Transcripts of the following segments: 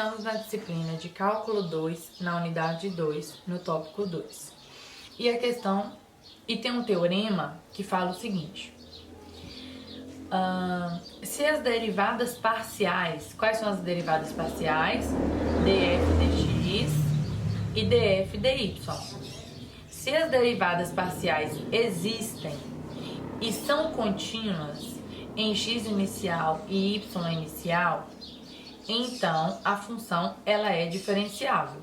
Estamos na disciplina de Cálculo 2, na unidade 2, no tópico 2. E tem um teorema que fala o seguinte. Se as derivadas parciais, quais são as derivadas parciais? df dx e df dy. Se as derivadas parciais existem e são contínuas em x inicial e y inicial, então a função ela é diferenciável.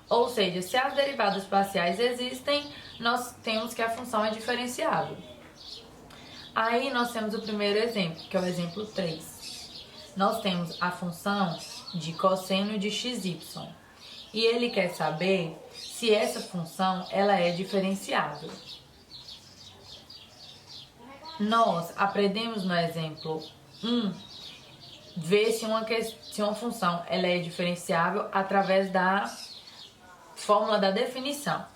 Ou seja, se as derivadas parciais existem, nós temos que a função é diferenciável. Aí nós temos o primeiro exemplo, que é o exemplo 3. Nós temos a função de cosseno de xy. E ele quer saber se essa função ela é diferenciável. Nós aprendemos no exemplo 1 ver se uma função ela é diferenciável através da fórmula da definição.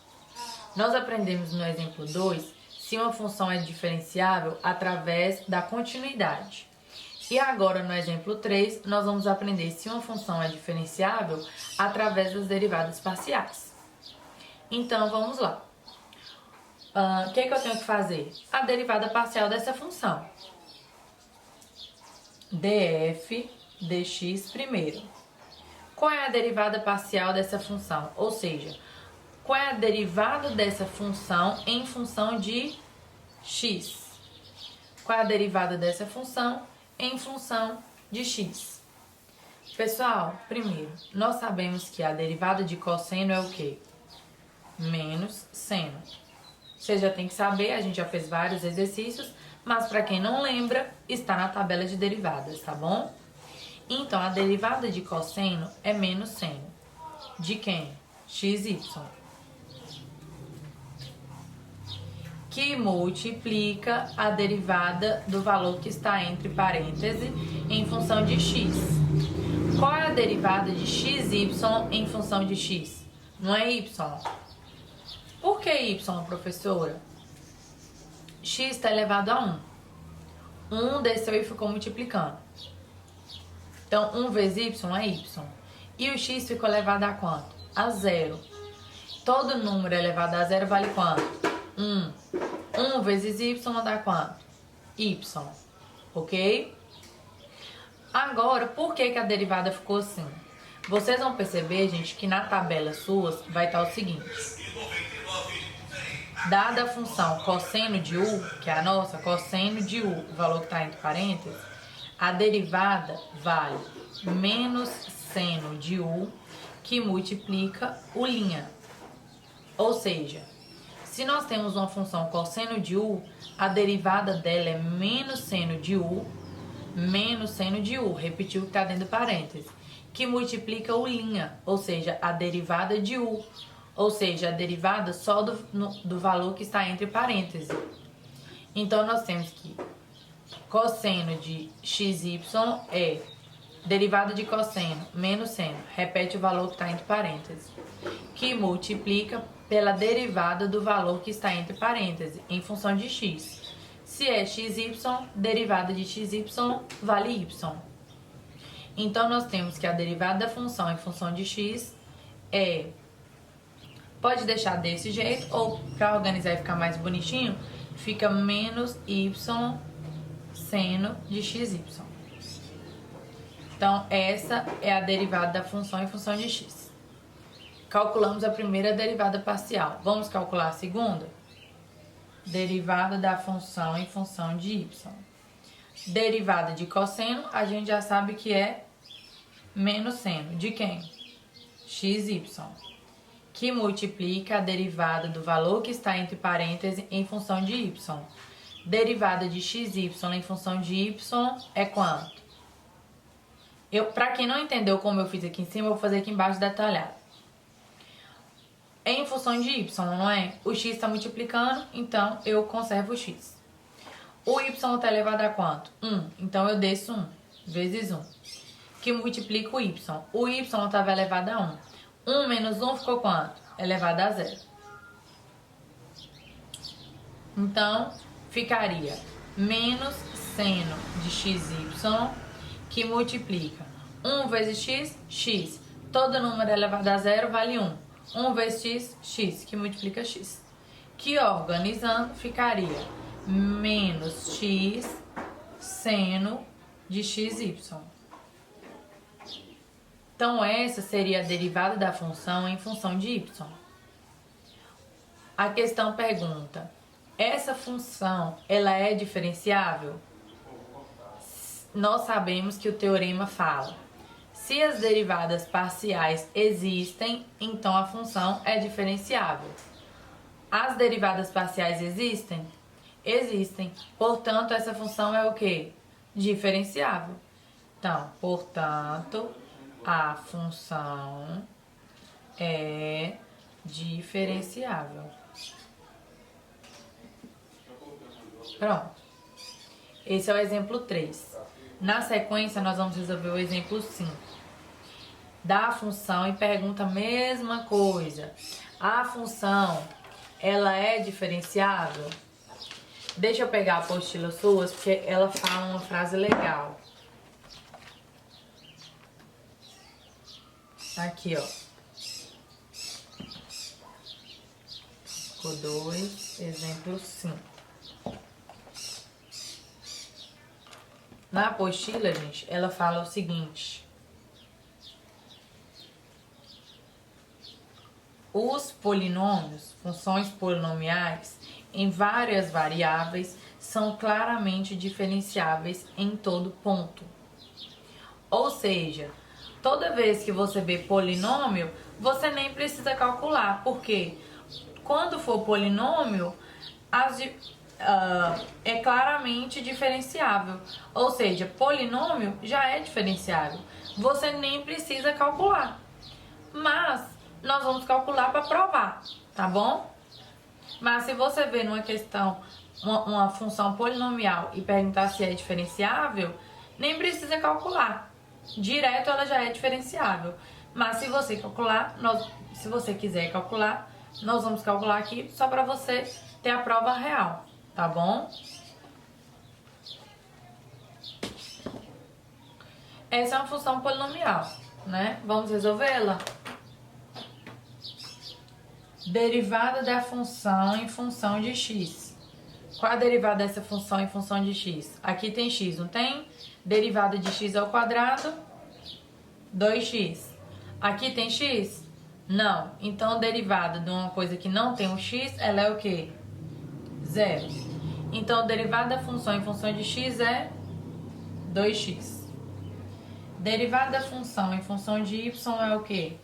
Nós aprendemos no exemplo 2 se uma função é diferenciável através da continuidade. E agora no exemplo 3 nós vamos aprender se uma função é diferenciável através das derivadas parciais. Então vamos lá. O que eu tenho que fazer? A derivada parcial dessa função. df dx primeiro. Qual é a derivada parcial dessa função? Ou seja, qual é a derivada dessa função em função de x? Qual é a derivada dessa função em função de x? Pessoal, primeiro, nós sabemos que a derivada de cosseno é o quê? Menos seno. Você já tem que saber, a gente já fez vários exercícios, mas para quem não lembra, está na tabela de derivadas, tá bom? Então, a derivada de cosseno é menos seno. De quem? xy. Que multiplica a derivada do valor que está entre parênteses em função de x. Qual é a derivada de xy em função de x? Não é y. Por que y, professora? X está elevado a 1. 1 desceu e ficou multiplicando. Então, 1 vezes y é y. E o x ficou elevado a quanto? A 0. Todo número elevado a 0 vale quanto? 1. 1 vezes y dá quanto? Y. Ok? Agora, por que a derivada ficou assim? Vocês vão perceber, gente, que na tabela suas vai estar o seguinte. Dada a função cosseno de u, que é a nossa, cosseno de u, o valor que está entre parênteses, a derivada vale menos seno de u, que multiplica o linha. Ou seja, se nós temos uma função cosseno de u, a derivada dela é menos seno de u, repetiu o que está dentro do parênteses, que multiplica o linha, ou seja, a derivada de u. Ou seja, a derivada só do valor que está entre parênteses. Então, nós temos que cosseno de xy é derivada de cosseno menos seno. Repete o valor que está entre parênteses. Que multiplica pela derivada do valor que está entre parênteses, em função de x. Se é xy, derivada de xy vale y. Então, nós temos que a derivada da função em função de x é... Pode deixar desse jeito, ou para organizar e ficar mais bonitinho, fica menos y seno de xy. Então, essa é a derivada da função em função de x. Calculamos a primeira derivada parcial. Vamos calcular a segunda? Derivada da função em função de y. Derivada de cosseno, a gente já sabe que é menos seno. De quem? xy. Que multiplica a derivada do valor que está entre parênteses em função de y. Derivada de xy em função de y é quanto? Para quem não entendeu como eu fiz aqui em cima, eu vou fazer aqui embaixo detalhado. Em função de y, não é? O x está multiplicando, então eu conservo o x. O y está elevado a quanto? 1. Então eu desço 1 vezes 1. Que multiplica o y. O y estava elevado a 1. 1 menos 1 ficou quanto? Elevado a 0. Então, ficaria menos seno de xy, que multiplica 1 vezes x, x. Todo número elevado a zero vale 1. 1 vezes x, x, que multiplica x. Que organizando ficaria menos x seno de xy. Então, essa seria a derivada da função em função de y. A questão pergunta, essa função, ela é diferenciável? Nós sabemos que o teorema fala, se as derivadas parciais existem, então a função é diferenciável. As derivadas parciais existem? Existem. Portanto, essa função é o quê? Diferenciável. Então, portanto, a função é diferenciável. Pronto. Esse é o exemplo 3. Na sequência, nós vamos resolver o exemplo 5. Dá a função e pergunta a mesma coisa. A função, ela é diferenciável? Deixa eu pegar a apostila suas, porque ela fala uma frase legal. Aqui, ó. Ficou 2, exemplo 5. Na apostila, gente, ela fala o seguinte. Os polinômios, funções polinomiais, em várias variáveis, são claramente diferenciáveis em todo ponto. Ou seja, toda vez que você vê polinômio, você nem precisa calcular, porque quando for polinômio, é claramente diferenciável. Ou seja, polinômio já é diferenciável. Você nem precisa calcular. Mas nós vamos calcular para provar, tá bom? Mas se você vê numa questão uma função polinomial e perguntar se é diferenciável, nem precisa calcular. Direto ela já é diferenciável. Mas se você calcular, se você quiser calcular, nós vamos calcular aqui só para você ter a prova real, tá bom? Essa é uma função polinomial, né? Vamos resolvê-la? Derivada da função em função de x. Qual a derivada dessa função em função de x? Aqui tem x, não tem? Derivada de x ao quadrado, 2x. Aqui tem x? Não. Então, derivada de uma coisa que não tem um x, ela é o quê? 0. Então, derivada da função em função de x é 2x. Derivada da função em função de y é o quê?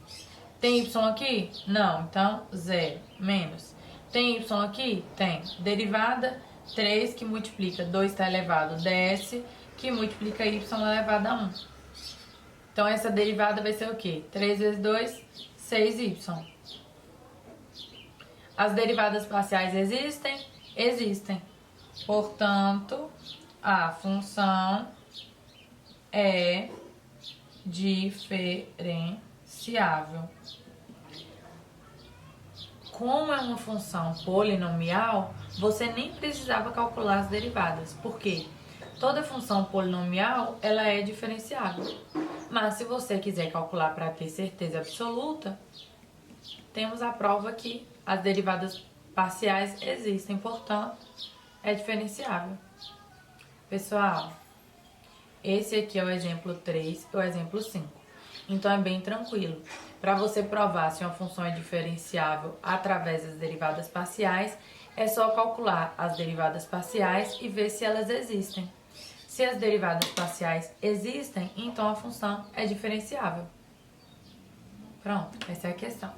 Tem y aqui? Não. Então, 0. Menos. Tem y aqui? Tem. Derivada, 3 que multiplica 2 está elevado, desce, que multiplica y elevado a 1. Então, essa derivada vai ser o quê? 3 vezes 2, 6y. As derivadas parciais existem? Existem. Portanto, a função é diferenciável. Como é uma função polinomial, você nem precisava calcular as derivadas. Por quê? Toda função polinomial, ela é diferenciável. Mas se você quiser calcular para ter certeza absoluta, temos a prova que as derivadas parciais existem, portanto, é diferenciável. Pessoal, esse aqui é o exemplo 3 e o exemplo 5. Então, é bem tranquilo. Para você provar se uma função é diferenciável através das derivadas parciais, é só calcular as derivadas parciais e ver se elas existem. Se as derivadas parciais existem, então a função é diferenciável. Pronto, essa é a questão.